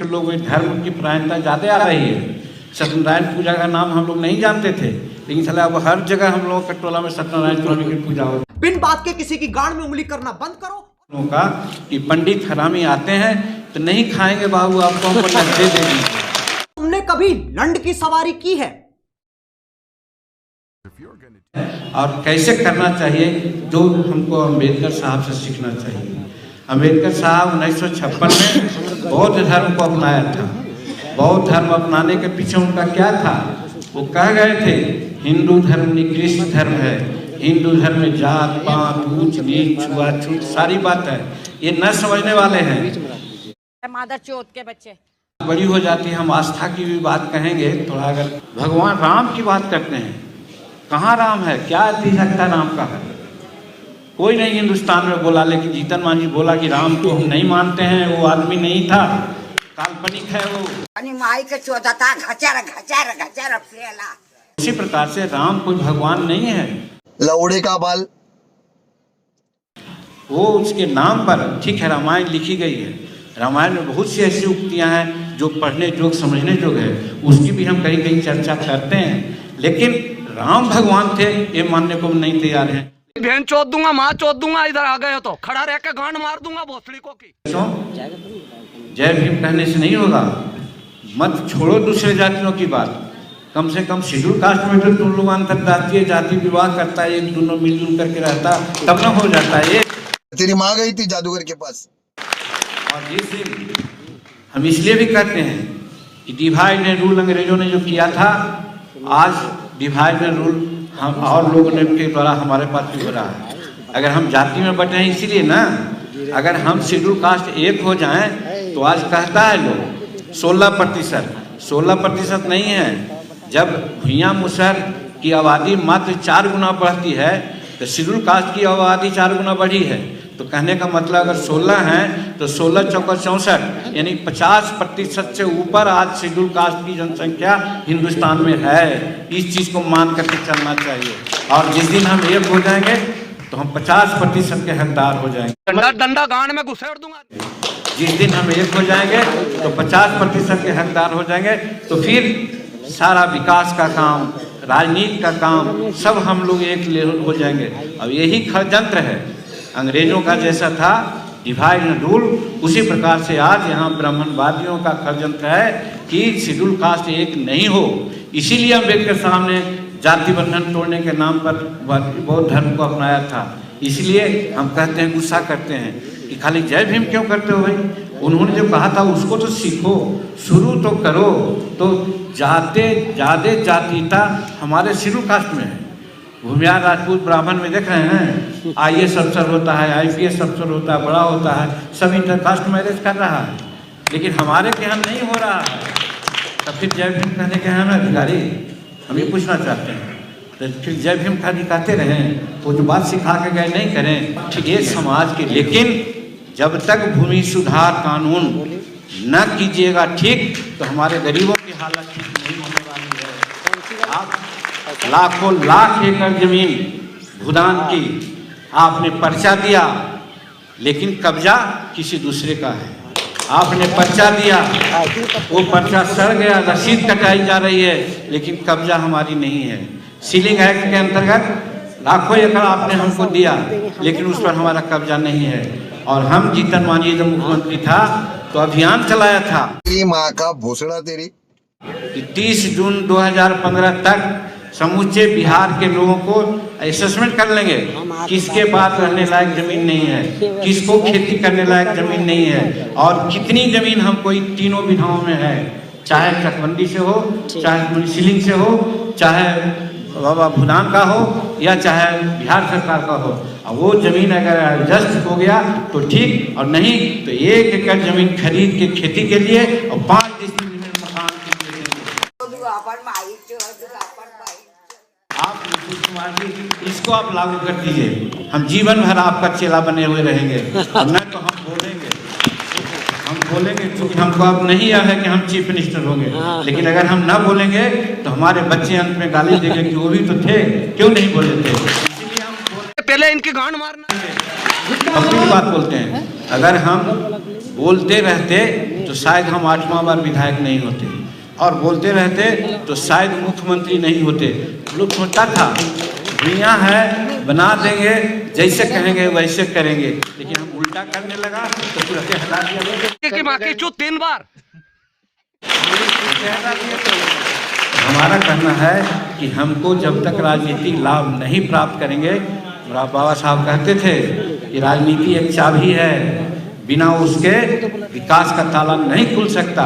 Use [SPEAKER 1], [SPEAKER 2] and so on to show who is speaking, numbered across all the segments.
[SPEAKER 1] लोग में धर्म की प्रायणता ज़्यादा आ रही है। सत्यनारायण पूजा का नाम हम लोग नहीं जानते थे, लेकिन साला अब हर जगह हम लोगों के टोला में सत्यनारायण स्वामी की पूजा हो।
[SPEAKER 2] बिन बात के किसी की गांड में उंगली करना बंद करो।
[SPEAKER 1] का कि पंडित हरामी आते हैं तो नहीं खाएंगे बाबू, आपको हम दे देंगे।
[SPEAKER 2] तुमने कभी लंड की सवारी की है?
[SPEAKER 1] और कैसे करना चाहिए, जो हमको अम्बेडकर साहब से सीखना चाहिए। अम्बेडकर साहब 1956 में बौद्ध धर्म को अपनाया था। बौद्ध धर्म अपनाने के पीछे उनका क्या था, वो कह गए थे हिंदू धर्म निकृष्ट धर्म है, हिंदू धर्म में जात पात ऊंच नीच छुआछूत सारी बात है, ये न समझने वाले हैं।
[SPEAKER 3] मादर चौथ के बच्चे
[SPEAKER 1] बड़ी हो जाती है। हम आस्था की भी बात कहेंगे थोड़ा, अगर भगवान राम की बात करते हैं, कहाँ राम है, क्या अधिकता राम का है? कोई नहीं हिंदुस्तान में बोला, लेकिन जीतन मांझी बोला कि राम को हम नहीं मानते हैं, वो आदमी नहीं था, काल्पनिक है वो।
[SPEAKER 3] माई के चौथा था घचार घचार घचार फेला।
[SPEAKER 1] उसी प्रकार से राम कोई भगवान नहीं है,
[SPEAKER 4] लौड़े का बाल।
[SPEAKER 1] वो उसके नाम पर ठीक है रामायण लिखी गई है। रामायण में बहुत सी ऐसी उक्तियां हैं जो पढ़ने जोग समझने जोग है, उसकी भी हम कहीं कहीं चर्चा करते हैं, लेकिन राम भगवान थे ये मानने को नहीं तैयार हैं।
[SPEAKER 5] बहन चोद दूंगा, माँ चोद दूंगा, इधर आ गए हो तो खड़ा रह के गांड मार दूंगा भोसड़ी को की।
[SPEAKER 1] जय भीम कहने से नहीं होगा, मत छोड़ो दूसरे जातियों की बात, कम से कम शेड्यूल कास्ट में तो तुम लोग अंतरराष्ट्रीय जाति विवाह करता है, एक दोनों मिलजुल करके रहता तब न हो जाता है। ये
[SPEAKER 4] तेरी माँ गई थी जादूगर के पास।
[SPEAKER 1] और जिस दिन हम इसलिए भी कहते हैं कि डिवाइड एंड रूल अंग्रेजों ने जो किया था, आज डिवाइड एंड रूल हम और लोगों ने के द्वारा हमारे पास भी हो रहा है। अगर हम जाति में बटे हैं इसीलिए ना, अगर हम शेड्यूल कास्ट एक हो जाएं तो आज कहता है लोग 16% नहीं है। जब भुइयां मुसहर की आबादी मात्र 4 गुना बढ़ती है तो शेड्यूल कास्ट की आबादी 4 गुना बढ़ी है, तो कहने का मतलब अगर 16 हैं तो 16 चौका 64, यानी 50% से ऊपर आज शेड्यूल कास्ट की जनसंख्या हिंदुस्तान में है। इस चीज़ को मान करके चलना चाहिए, और जिस दिन हम एक हो जाएंगे तो हम 50% के हकदार हो जाएंगे।
[SPEAKER 5] डंडा डंडा गांड में घुसेड़ दूंगा।
[SPEAKER 1] जिस दिन हम एक हो जाएंगे तो 50% के हकदार हो जाएंगे, तो फिर सारा विकास का काम, राजनीति का काम सब हम लोग एक हो जाएंगे। अब यही षड्यंत्र है अंग्रेजों का, जैसा था डिवाइड एंड रूल, उसी प्रकार से आज यहाँ ब्राह्मणवादियों का षड्यंत्र है कि शेड्यूल कास्ट एक नहीं हो। इसीलिए अम्बेडकर साहब ने जाति बंधन तोड़ने के नाम पर बौद्ध धर्म को अपनाया था। इसलिए हम कहते हैं, गुस्सा करते हैं कि खाली जय भीम क्यों करते हो भाई? उन्होंने जो कहा था उसको तो सीखो, शुरू तो करो। तो ज़्यादा जातीयता हमारे शेड्यूल कास्ट में है। भूमियार राजपूत ब्राह्मण में देख रहे हैं IAS अफसर होता है, IPS अफसर होता है, बड़ा होता है, सब इंटरकास्ट मैरिज कर रहा है, लेकिन हमारे के यहाँ नहीं हो रहा है। तो फिर जय भीम कहने के हैं ना अधिकारी, हम ये पूछना चाहते हैं, तो फिर जय भीम खाली कहते रहें, वो जो बात सिखा के गए नहीं करें ठीक ये समाज के। लेकिन जब तक भूमि सुधार कानून न कीजिएगा ठीक, तो हमारे गरीबों की हालत ठीक नहीं होने वाली है। आप लाखों लाख एकड़ जमीन भूदान की आपने पर्चा दिया, लेकिन कब्जा किसी दूसरे का है। आपने पर्चा दिया, वो पर्चा सड़ गया, रसीद कटाई जा रही है, लेकिन कब्जा हमारी नहीं है। सीलिंग एक्ट के अंतर्गत लाखों एकड़ आपने हमको दिया, लेकिन उस पर हमारा कब्जा नहीं है। और हम जीतन मांझी जब मुख्यमंत्री था तो अभियान चलाया था,
[SPEAKER 4] तेरी माँ का भोसड़ा तेरी,
[SPEAKER 1] 30 जून 2015 तक समूचे बिहार के लोगों को असेसमेंट कर लेंगे, किसके पास रहने लायक जमीन नहीं है, किसको खेती करने लायक जमीन नहीं है, और कितनी जमीन हमको इन तीनों विधाओं में है, चाहे चकबंदी से हो, चाहे सीलिंग से हो, चाहे बाबा भूदान का हो, या चाहे बिहार सरकार का हो। और वो जमीन अगर एडजस्ट हो गया तो ठीक, और नहीं तो 1 एकड़ जमीन खरीद के खेती के लिए और 5 डिस्ट्रिक्ट में मकान के लिए। आप नीतीश कुमार जी इसको आप लागू कर दीजिए, हम जीवन भर आपका चेला बने हुए रहेंगे। और न तो हम बोलेंगे क्योंकि हमको अब नहीं है कि हम चीफ मिनिस्टर होंगे, लेकिन अगर हम ना बोलेंगे तो हमारे बच्चे अंत में गाली देंगे कि वो भी तो थे, क्यों नहीं बोले थे। इसीलिए हम
[SPEAKER 5] पहले इनकी गांड मारना
[SPEAKER 1] अपनी बात बोलते हैं। अगर हम बोलते रहते तो शायद हम 8वां बार विधायक नहीं होते, और बोलते रहते तो शायद मुख्यमंत्री नहीं होते। लोग सोचता था दुनिया है, बना देंगे, जैसे कहेंगे वैसे करेंगे, लेकिन हम उल्टा करने लगा तो तुरंत हटा दिया।
[SPEAKER 5] की माँ की चूत 3 बार।
[SPEAKER 1] हमारा कहना है कि हमको जब तक राजनीतिक लाभ नहीं प्राप्त करेंगे, बाबा साहब कहते थे कि राजनीति एक चाबी है, बिना उसके विकास का ताला नहीं खुल सकता।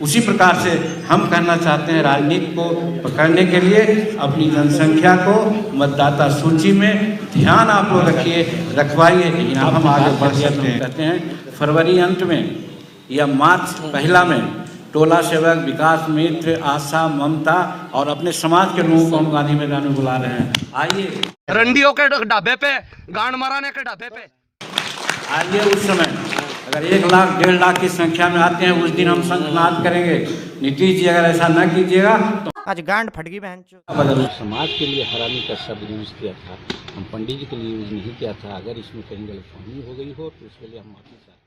[SPEAKER 1] उसी प्रकार से हम कहना चाहते हैं, राजनीति को पकड़ने के लिए अपनी जनसंख्या को मतदाता सूची में ध्यान आप लोग रखिए, रखवाइए। लेकिन अब हम आगे बढ़ सकते हैं। कहते हैं फरवरी अंत में या मार्च पहला में टोला सेवक, विकास मित्र, आशा, ममता और अपने समाज के लोगों को हम गांधी मैदान में बुला रहे हैं। आइए
[SPEAKER 5] रंडियों के ढाबे पे, गांड मराने के ढाबे पे
[SPEAKER 1] आइए। उस समय अगर 1 लाख 1.5 लाख की संख्या में आते हैं, उस दिन हम शंखनाद करेंगे। नीतीश जी अगर ऐसा न कीजिएगा तो
[SPEAKER 2] आज गांड फट गई बहन चो।
[SPEAKER 1] बदल
[SPEAKER 6] समाज के लिए हरामी का शब्द यूज किया था, हम पंडित जी के लिए यूज नहीं किया था। अगर इसमें कहीं गलतफहमी हो गई हो तो उसके लिए हम माफी चाहते हैं।